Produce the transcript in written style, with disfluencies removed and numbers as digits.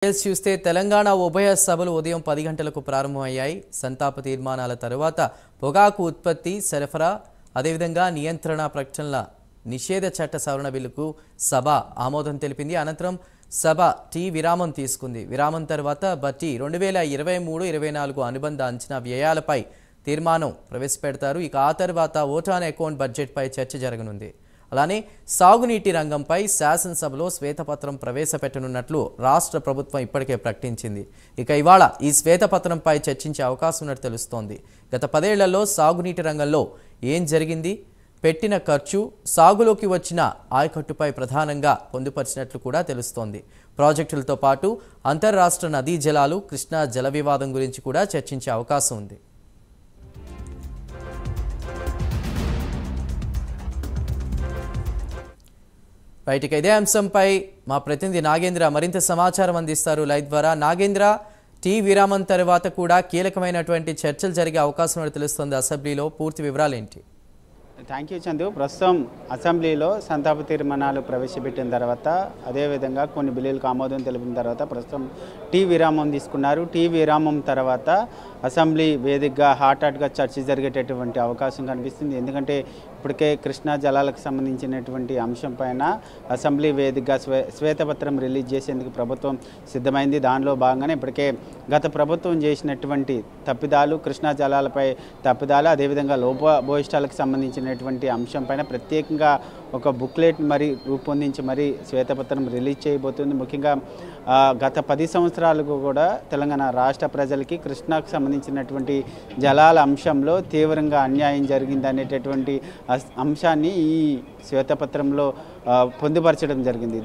చూస్తే తెలంగాణ ఉభయ సభలు ఉదయం 10 గంటలకు ప్రారంభమయ్యాయి. సంతాప తీర్మానాల తరువాత పొగాకు ఉత్పత్తి, సరఫరా, అదేవిధంగా నియంత్రణ ప్రకటనల నిషేధ చట్ట సవరణ బిల్లుకు సభ ఆమోదం తెలిపింది. అనంతరం సభ టీ విరామం తీసుకుంది. విరామం తర్వాత బట్టి 2023-24 అనుబంధ అంచనా వ్యయాలపై తీర్మానం ప్రవేశపెడతారు. ఇక ఆ తర్వాత ఓట్ ఆన్ అకౌంట్ బడ్జెట్పై చర్చ జరగనుంది. అలానే సాగునీటి రంగంపై శాసనసభలో శ్వేతపత్రం ప్రవేశపెట్టనున్నట్లు రాష్ట్ర ప్రభుత్వం ఇప్పటికే ప్రకటించింది. ఇక ఇవాళ ఈ శ్వేతపత్రంపై చర్చించే అవకాశం ఉన్నట్టు తెలుస్తోంది. గత 10 ఏళ్లలో సాగునీటి రంగంలో ఏం జరిగింది, పెట్టిన ఖర్చు, సాగులోకి వచ్చిన ఆయకట్టుపై ప్రధానంగా పొందుపరిచినట్లు కూడా తెలుస్తోంది. ప్రాజెక్టులతో పాటు అంతర్రాష్ట్ర నదీ జలాలు, కృష్ణా జల వివాదం గురించి కూడా చర్చించే అవకాశం ఉంది. రైట్కి ఇదే అంశంపై మా ప్రతినిధి నాగేంద్ర మరింత సమాచారం అందిస్తారు లైవ్ ద్వారా. నాగేంద్ర, టీ విరామం తర్వాత కూడా కీలకమైనటువంటి చర్చలు జరిగే అవకాశం ఉన్నట్టు తెలుస్తుంది అసెంబ్లీలో. పూర్తి వివరాలు ఏంటి? Thank you Chandu. ప్రస్తుతం అసెంబ్లీలో సంతాప తీర్మానాలు ప్రవేశపెట్టిన తర్వాత, అదేవిధంగా కొన్ని బిల్లులకు ఆమోదం తెలిపిన తర్వాత ప్రస్తుతం టీ విరామం తీసుకున్నారు. టీ విరామం తర్వాత అసెంబ్లీ వేదికగా హాట్గా చర్చ జరిగేటటువంటి అవకాశం కనిపిస్తుంది. ఎందుకంటే ఇప్పటికే కృష్ణా జలాలకు సంబంధించినటువంటి అంశం పైన అసెంబ్లీ వేదికగా శ్వేతపత్రం రిలీజ్ చేసేందుకు ప్రభుత్వం సిద్ధమైంది. దానిలో భాగంగానే ఇప్పటికే గత ప్రభుత్వం చేసినటువంటి తప్పిదాలు, కృష్ణా జలాలపై తప్పిదాలు, అదేవిధంగా లోపభూయిష్టాలకు సంబంధించినటువంటి అంశం పైన ప్రత్యేకంగా ఒక బుక్లెట్ మరి రూపొందించి మరి శ్వేతపత్రం రిలీజ్ చేయబోతుంది. ముఖ్యంగా గత 10 సంవత్సరాలకు కూడా తెలంగాణ రాష్ట్ర ప్రజలకి కృష్ణాకు సంబంధించినటువంటి జలాల అంశంలో తీవ్రంగా అన్యాయం జరిగింది అనేటటువంటి అంశాన్ని ఈ శ్వేతపత్రంలో పొందుపరచడం జరిగింది.